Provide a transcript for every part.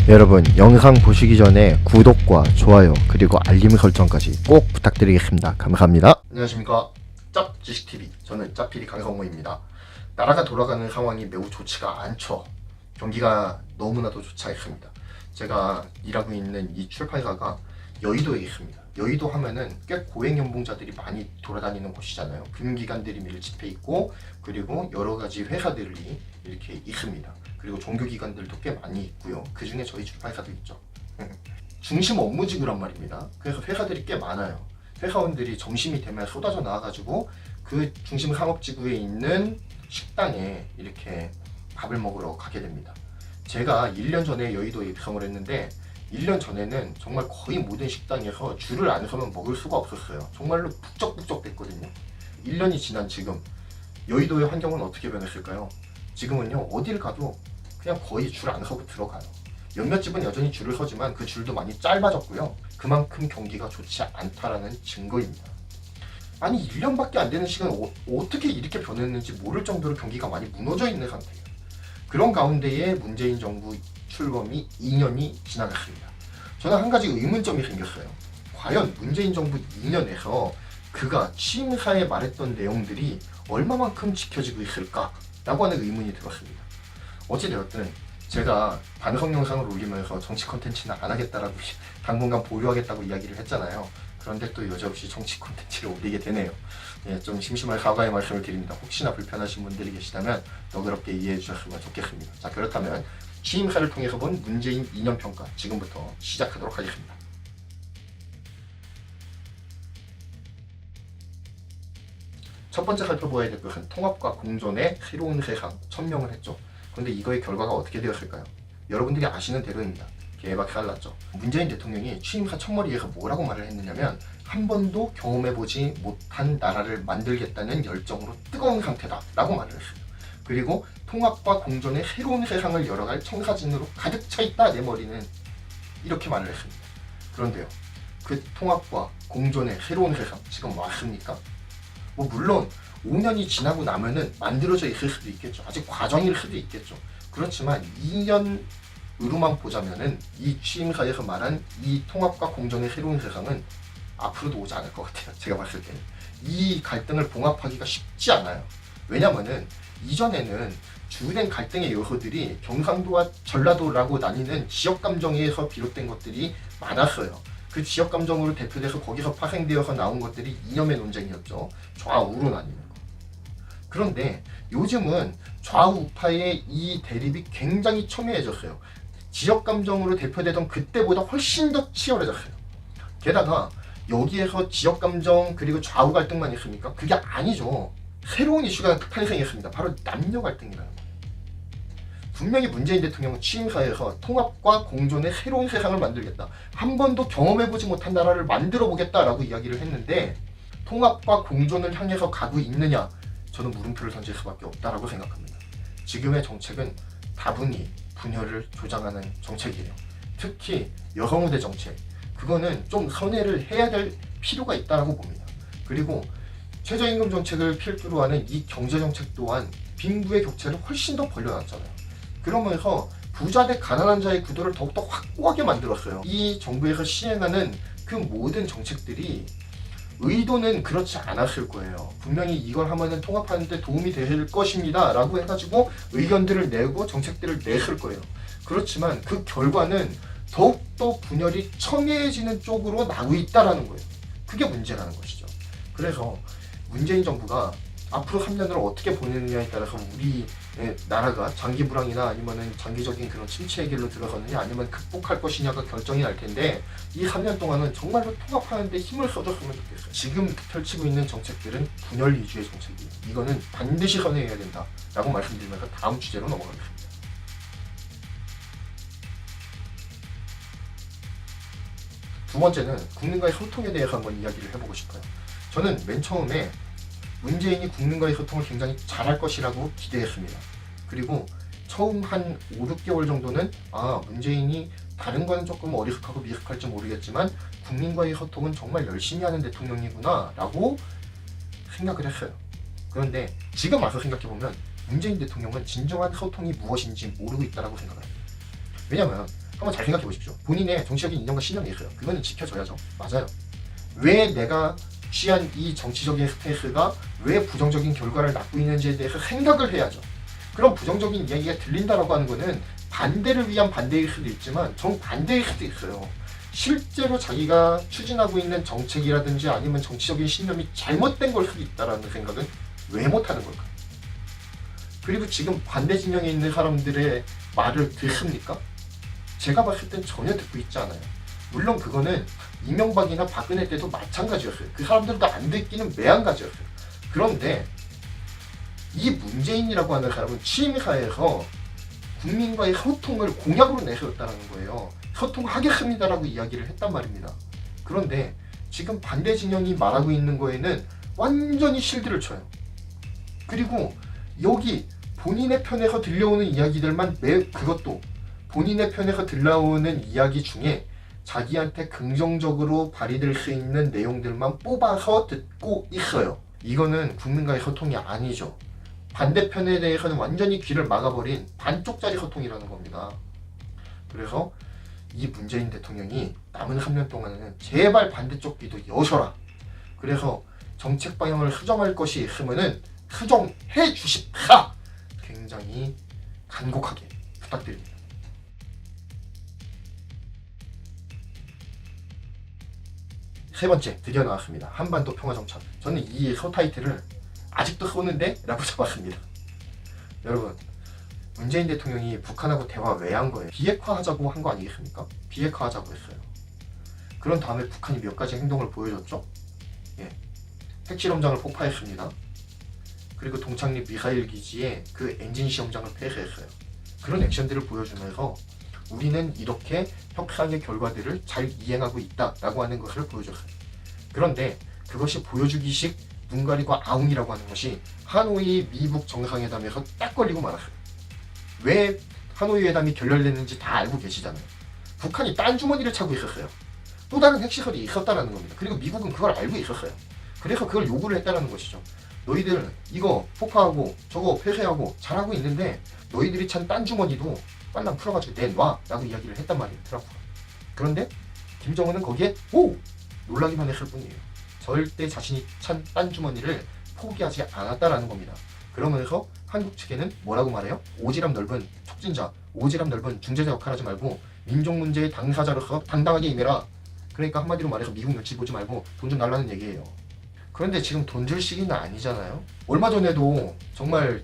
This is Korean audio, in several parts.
여러분, 영상 보시기 전에 구독과 좋아요 그리고 알림 설정까지 꼭 부탁드리겠습니다. 감사합니다. 안녕하십니까, 짭지식TV, 저는 짭PD 강성모입니다. 나라가 돌아가는 상황이 매우 좋지가 않죠. 경기가 너무나도 좋지 않습니다. 제가 일하고 있는 이 출판사가 여의도에 있습니다. 여의도 하면은 꽤 고액연봉자들이 많이 돌아다니는 곳이잖아요. 금기관들이 밀집해 있고, 그리고 여러 가지 회사들이 이렇게 있습니다. 그리고 종교기관들도 꽤 많이 있고요. 그 중에 저희 출판사도 있죠. 중심 업무지구란 말입니다. 그래서 회사들이 꽤 많아요. 회사원들이 점심이 되면 쏟아져 나와가지고 그 중심 상업지구에 있는 식당에 이렇게 밥을 먹으러 가게 됩니다. 제가 1년 전에 여의도에 입성을 했는데 1년 전에는 정말 거의 모든 식당에서 줄을 안 서면 먹을 수가 없었어요. 정말로 북적북적 됐거든요. 1년이 지난 지금 여의도의 환경은 어떻게 변했을까요? 지금은요, 어딜 가도 그냥 거의 줄 안 서고 들어가요. 몇몇 집은 여전히 줄을 서지만 그 줄도 많이 짧아졌고요. 그만큼 경기가 좋지 않다라는 증거입니다. 아니, 1년밖에 안 되는 시간 어떻게 이렇게 변했는지 모를 정도로 경기가 많이 무너져 있는 상태예요. 그런 가운데에 문재인 정부 출범이 2년이 지나갔습니다. 저는 한 가지 의문점이 생겼어요. 과연 문재인 정부 2년에서 그가 취임사에 말했던 내용들이 얼마만큼 지켜지고 있을까라고 하는 의문이 들었습니다. 어찌되었든 제가 반성 영상을 올리면서 정치 컨텐츠는 안 하겠다라고 당분간 보류하겠다고 이야기를 했잖아요. 그런데 또 여지없이 정치 콘텐츠를 올리게 되네요. 좀 심심할 사과의 말씀을 드립니다. 혹시나 불편하신 분들이 계시다면 너그럽게 이해해 주셨으면 좋겠습니다. 자, 그렇다면 취임사를 통해서 본 문재인 2년 평가 지금부터 시작하도록 하겠습니다. 첫 번째 살펴보아야 될 것은 통합과 공존의 새로운 세상 1000명을 했죠. 그런데 이거의 결과가 어떻게 되었을까요? 여러분들이 아시는 대로입니다. 개박살났죠. 문재인 대통령이 취임사 첫머리에서 뭐라고 말을 했느냐면 한 번도 경험해보지 못한 나라를 만들겠다는 열정으로 뜨거운 상태다 라고 말을 했어요. 그리고 통합과 공존의 새로운 세상을 열어갈 청사진으로 가득 차 있다 내 머리는, 이렇게 말을 했습니다. 그런데요, 그 통합과 공존의 새로운 세상 지금 왔습니까? 물론 5년이 지나고 나면은 만들어져 있을 수도 있겠죠. 아직 과정일 수도 있겠죠. 그렇지만 2년으로만 보자면은 이 취임사에서 말한 이 통합과 공존의 새로운 세상은 앞으로도 오지 않을 것 같아요. 제가 봤을 때는 이 갈등을 봉합하기가 쉽지 않아요. 왜냐면은 이전에는 주된 갈등의 요소들이 경상도와 전라도라고 나뉘는 지역 감정에서 비롯된 것들이 많았어요. 그 지역 감정으로 대표돼서 거기서 파생되어서 나온 것들이 이념의 논쟁이었죠. 좌우로 나뉘는 거. 그런데 요즘은 좌우파의 이 대립이 굉장히 첨예해졌어요. 지역 감정으로 대표되던 그때보다 훨씬 더 치열해졌어요. 게다가 여기에서 지역 감정 그리고 좌우 갈등만 있습니까? 그게 아니죠. 새로운 이슈가 탄생했습니다. 바로 남녀 갈등이라는 거예요. 분명히 문재인 대통령은 취임사에서 통합과 공존의 새로운 세상을 만들겠다, 한 번도 경험해보지 못한 나라를 만들어 보겠다라고 이야기를 했는데 통합과 공존을 향해서 가고 있느냐? 저는 물음표를 던질 수밖에 없다라고 생각합니다. 지금의 정책은 다분히 분열을 조장하는 정책이에요. 특히 여성우대 정책, 그거는 좀 선회를 해야 될 필요가 있다고 봅니다. 그리고 최저임금 정책을 필두로 하는 이 경제정책 또한 빈부의 격차를 훨씬 더 벌려놨잖아요. 그러면서 부자 대 가난한 자의 구도를 더욱더 확고하게 만들었어요. 이 정부에서 시행하는 그 모든 정책들이 의도는 그렇지 않았을 거예요. 분명히 이걸 하면은 통합하는 데 도움이 될 것입니다 라고 해가지고 의견들을 내고 정책들을 냈을 거예요. 그렇지만 그 결과는 더욱더 분열이 첨예해지는 쪽으로 나고 있다라는 거예요. 그게 문제라는 것이죠. 그래서 문재인 정부가 앞으로 3년을 어떻게 보내느냐에 따라서 우리 나라가 장기 불황이나 아니면은 장기적인 그런 침체의 길로 들어서느냐 아니면 극복할 것이냐가 결정이 날 텐데, 이 3년 동안은 정말로 통합하는 데 힘을 써줬으면 좋겠어요. 지금 펼치고 있는 정책들은 분열 위주의 정책이에요. 이거는 반드시 선회해야 된다라고 말씀드리면서 다음 주제로 넘어가겠습니다. 두 번째는 국민과의 소통에 대해서 한번 이야기를 해보고 싶어요. 저는 맨 처음에 문재인이 국민과의 소통을 굉장히 잘할 것이라고 기대했습니다. 그리고 처음 한 5, 6개월 정도는 문재인이 다른 거는 조금 어리숙하고 미숙할지 모르겠지만 국민과의 소통은 정말 열심히 하는 대통령이구나 라고 생각을 했어요. 그런데 지금 와서 생각해보면 문재인 대통령은 진정한 소통이 무엇인지 모르고 있다고 생각을 합니다. 왜냐면 한번 잘 생각해 보십시오. 본인의 정치적인 이념과 신념이 있어요. 그거는 지켜줘야죠. 맞아요. 왜 내가 취한 이 정치적인 스탠스가 왜 부정적인 결과를 낳고 있는지에 대해서 생각을 해야죠. 그럼 부정적인 이야기가 들린다라고 하는 거는 반대를 위한 반대일 수도 있지만 정반대일 수도 있어요. 실제로 자기가 추진하고 있는 정책이라든지 아니면 정치적인 신념이 잘못된 걸 수도 있다라는 생각은 왜 못하는 걸까요? 그리고 지금 반대 진영에 있는 사람들의 말을 듣습니까? 제가 봤을 땐 전혀 듣고 있지 않아요. 물론 그거는 이명박이나 박근혜 때도 마찬가지였어요. 그 사람들도 안 듣기는 매한가지였어요. 그런데 이 문재인이라고 하는 사람은 취임사에서 국민과의 소통을 공약으로 내세웠다는 거예요. 소통하겠습니다라고 이야기를 했단 말입니다. 그런데 지금 반대 진영이 말하고 있는 거에는 완전히 실드를 쳐요. 그리고 여기 본인의 편에서 들려오는 이야기들만 그것도 본인의 편에서 들려오는 이야기 중에 자기한테 긍정적으로 발휘될 수 있는 내용들만 뽑아서 듣고 있어요. 이거는 국민과의 소통이 아니죠. 반대편에 대해서는 완전히 귀를 막아버린 반쪽짜리 소통이라는 겁니다. 그래서 이 문재인 대통령이 남은 3년 동안에는 제발 반대쪽 귀도 여셔라. 그래서 정책 방향을 수정할 것이 있으면은 수정해 주십사. 굉장히 간곡하게 부탁드립니다. 세 번째, 드디어 나왔습니다. 한반도 평화정착. 저는 이 서타이틀을 아직도 쏘는데? 라고 잡았습니다. 여러분, 문재인 대통령이 북한하고 대화 왜 한 거예요? 비핵화하자고 한 거 아니겠습니까? 비핵화하자고 했어요. 그런 다음에 북한이 몇 가지 행동을 보여줬죠? 핵실험장을 폭파했습니다. 그리고 동창리 미사일 기지에 그 엔진 시험장을 폐쇄했어요. 그런 액션들을 보여주면서 우리는 이렇게 협상의 결과들을 잘 이행하고 있다라고 하는 것을 보여줬어요. 그런데 그것이 보여주기식 눈 가리고 아웅이라고 하는 것이 하노이 미북 정상회담에서 딱 걸리고 말았어요. 왜 하노이 회담이 결렬됐는지 다 알고 계시잖아요. 북한이 딴 주머니를 차고 있었어요. 또 다른 핵시설이 있었다는 겁니다. 그리고 미국은 그걸 알고 있었어요. 그래서 그걸 요구를 했다는 것이죠. 너희들 이거 폭파하고 저거 폐쇄하고 잘하고 있는데 너희들이 찬 딴 주머니도 빨랑 풀어가지고 내놔 라고 이야기를 했단 말이에요. 트럼프가. 그런데 김정은은 거기에 놀라기만 했을 뿐이에요. 절대 자신이 찬 딴 주머니를 포기하지 않았다라는 겁니다. 그러면서 한국 측에는 뭐라고 말해요? 오지랖 넓은 촉진자, 오지랖 넓은 중재자 역할하지 말고 민족 문제의 당사자로서 당당하게 임해라. 그러니까 한마디로 말해서 미국 눈치 보지 말고 돈 좀 달라는 얘기예요. 그런데 지금 돈 줄 시기는 아니잖아요. 얼마 전에도 정말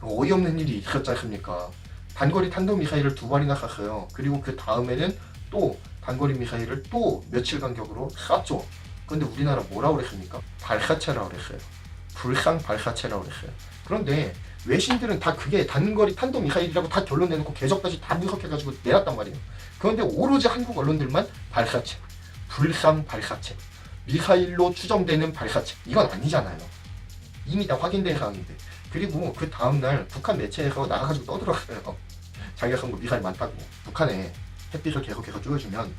어이없는 일이 있었지 않습니까? 단거리 탄도미사일을 2발이나 쐈어요. 그리고 그 다음에는 또 단거리 미사일을 또 며칠 간격으로 쐈죠. 그런데 우리나라 뭐라고 그랬습니까? 발사체라고 그랬어요. 불상 발사체라고 그랬어요. 그런데 외신들은 다 그게 단거리 탄도미사일이라고 다 결론 내놓고 궤적까지 다 분석해가지고 내놨단 말이에요. 그런데 오로지 한국 언론들만 발사체, 불상 발사체, 미사일로 추정되는 발사체, 이건 아니잖아요. 이미 다 확인된 사항인데. 그리고 그 다음날 북한 매체에서 나가가지고 떠들었어요. 자기가 쏜 거 미사일 많다고. 북한에 햇빛을 계속해서 쬐어주면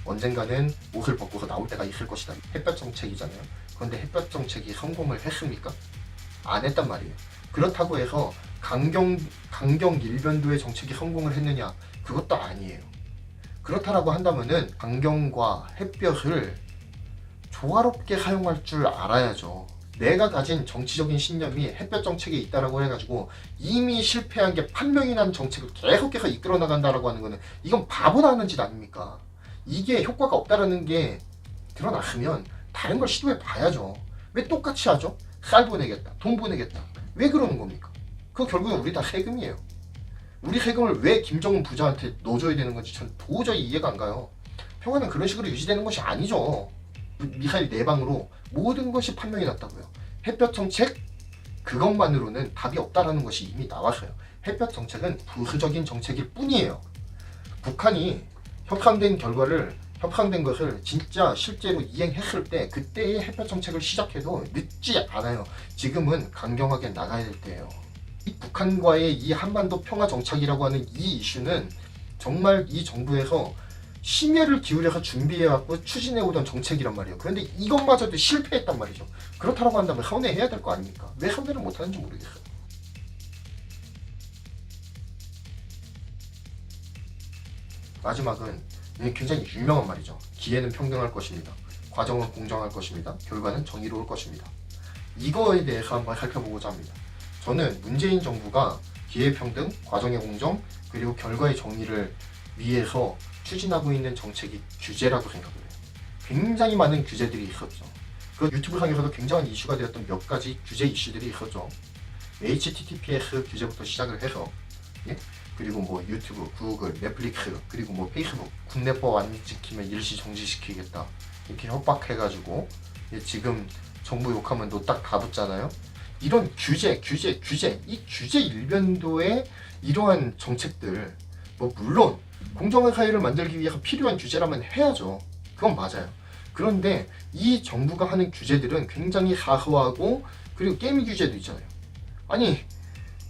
언젠가는 옷을 벗고서 나올 때가 있을 것이다. 햇볕 정책이잖아요. 그런데 햇볕 정책이 성공을 했습니까? 안 했단 말이에요. 그렇다고 해서 강경 일변도의 정책이 성공을 했느냐? 그것도 아니에요. 그렇다라고 한다면은 강경과 햇볕을 조화롭게 사용할 줄 알아야죠. 내가 가진 정치적인 신념이 햇볕 정책에 있다라고 해가지고 이미 실패한 게 판명이 난 정책을 계속해서 이끌어 나간다라고 하는 거는 이건 바보나 하는 짓 아닙니까? 이게 효과가 없다라는 게 드러났으면 다른 걸 시도해 봐야죠. 왜 똑같이 하죠? 쌀 보내겠다, 돈 보내겠다. 왜 그러는 겁니까? 그거 결국은 우리 다 세금이에요. 우리 세금을 왜 김정은 부자한테 넣어줘야 되는 건지 전 도저히 이해가 안 가요. 평화는 그런 식으로 유지되는 것이 아니죠. 미사일 4방으로 모든 것이 판명이 났다고요. 햇볕 정책 그것만으로는 답이 없다라는 것이 이미 나왔어요. 햇볕 정책은 부수적인 정책일 뿐이에요. 북한이 협상된 것을 진짜 실제로 이행했을 때 그때의 햇볕 정책을 시작해도 늦지 않아요. 지금은 강경하게 나가야 될 때예요. 이 북한과의 이 한반도 평화 정착이라고 하는 이 이슈는 정말 이 정부에서 심혈을 기울여서 준비해왔고 추진해오던 정책이란 말이에요. 그런데 이것마저도 실패했단 말이죠. 그렇다고 한다면 선회해야 될 거 아닙니까? 왜 선회를 못하는지 모르겠어요. 마지막은 굉장히 유명한 말이죠. 기회는 평등할 것입니다. 과정은 공정할 것입니다. 결과는 정의로울 것입니다. 이거에 대해서 한번 살펴보고자 합니다. 저는 문재인 정부가 기회평등, 과정의 공정, 그리고 결과의 정의를 위해서 추진하고 있는 정책이 규제라고 생각을 해요. 굉장히 많은 규제들이 있었죠. 그 유튜브 상에서도 굉장한 이슈가 되었던 몇 가지 규제 이슈들이 있었죠. HTTPS 규제부터 시작을 해서 그리고 뭐 유튜브, 구글, 넷플릭스, 그리고 뭐 페이스북 국내법 안 지키면 일시 정지시키겠다 이렇게 협박해가지고 지금 정부 욕하면 너 딱 다 붙잖아요. 이런 규제 이 규제 일변도의 이러한 정책들 뭐 물론 공정한 사회를 만들기 위해서 필요한 규제라면 해야죠. 그건 맞아요. 그런데 이 정부가 하는 규제들은 굉장히 사소하고 그리고 게임 규제도 있잖아요. 아니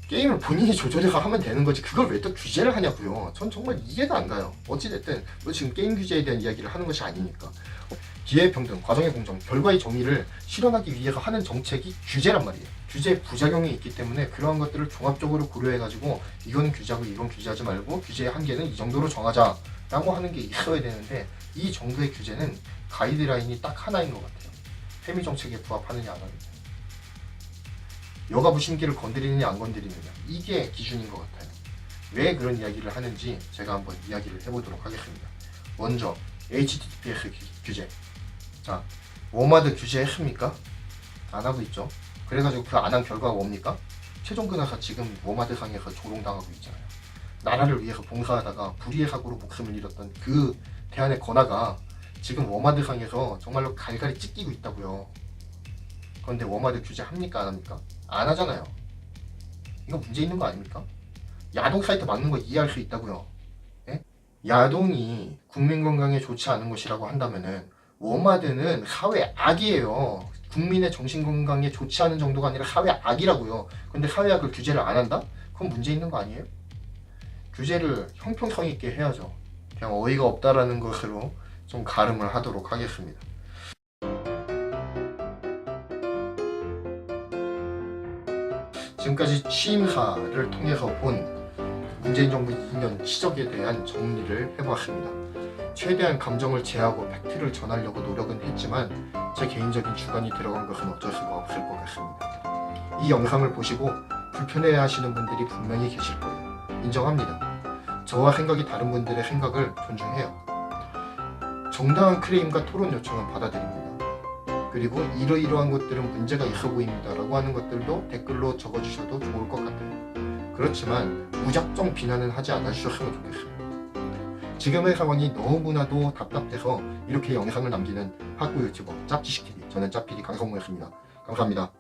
게임을 본인이 조절해서 하면 되는 거지 그걸 왜 또 규제를 하냐고요. 전 정말 이해가 안 가요. 어찌됐든 뭐 지금 게임 규제에 대한 이야기를 하는 것이 아니니까. 기회평등, 과정의 공정, 결과의 정의를 실현하기 위해서 하는 정책이 규제란 말이에요. 규제 부작용이 있기 때문에 그러한 것들을 종합적으로 고려해가지고 이건 규제하고 이건 규제하지 말고 규제의 한계는 이 정도로 정하자 라고 하는 게 있어야 되는데 이 정도의 규제는 가이드라인이 딱 하나인 것 같아요. 세미 정책에 부합하느냐 안 하느냐, 여가 부심기를 건드리느냐 안 건드리느냐, 이게 기준인 것 같아요. 왜 그런 이야기를 하는지 제가 한번 이야기를 해보도록 하겠습니다. 먼저 HTTPS 규제. 자, 워마드 규제했습니까? 안 하고 있죠. 그래가지고 그 안 한 결과가 뭡니까? 최종 근하가 지금 워마드 상에서 조롱당하고 있잖아요. 나라를 위해서 봉사하다가 불의의 사고로 목숨을 잃었던 그 대한의 건아가 지금 워마드 상에서 정말로 갈갈이 찢기고 있다고요. 그런데 워마드 규제 합니까 안 합니까? 안 하잖아요. 이거 문제 있는 거 아닙니까? 야동 사이트 막는 거 이해할 수 있다고요. 예? 야동이 국민 건강에 좋지 않은 것이라고 한다면은 워마드는 사회 악이에요. 국민의 정신 건강에 좋지 않은 정도가 아니라 사회 악이라고요. 근데 사회 악을 규제를 안 한다? 그건 문제 있는 거 아니에요? 규제를 형평성 있게 해야죠. 그냥 어이가 없다라는 것으로 좀 가름을 하도록 하겠습니다. 지금까지 취임사를 통해서 본 문재인 정부 2년 시적에 대한 정리를 해보았습니다. 최대한 감정을 제하고 팩트를 전하려고 노력은 했지만 제 개인적인 주관이 들어간 것은 어쩔 수가 없을 것 같습니다. 이 영상을 보시고 불편해하시는 분들이 분명히 계실 거예요. 인정합니다. 저와 생각이 다른 분들의 생각을 존중해요. 정당한 클레임과 토론 요청은 받아들입니다. 그리고 이러이러한 것들은 문제가 있어 보입니다 라고 하는 것들도 댓글로 적어주셔도 좋을 것 같아요. 그렇지만 무작정 비난은 하지 않아주셨으면 좋겠어요. 지금의 상황이 너무나도 답답해서 이렇게 영상을 남기는 학구 유튜버 짭지식TV, 저는 짭PD 강성무였습니다. 감사합니다.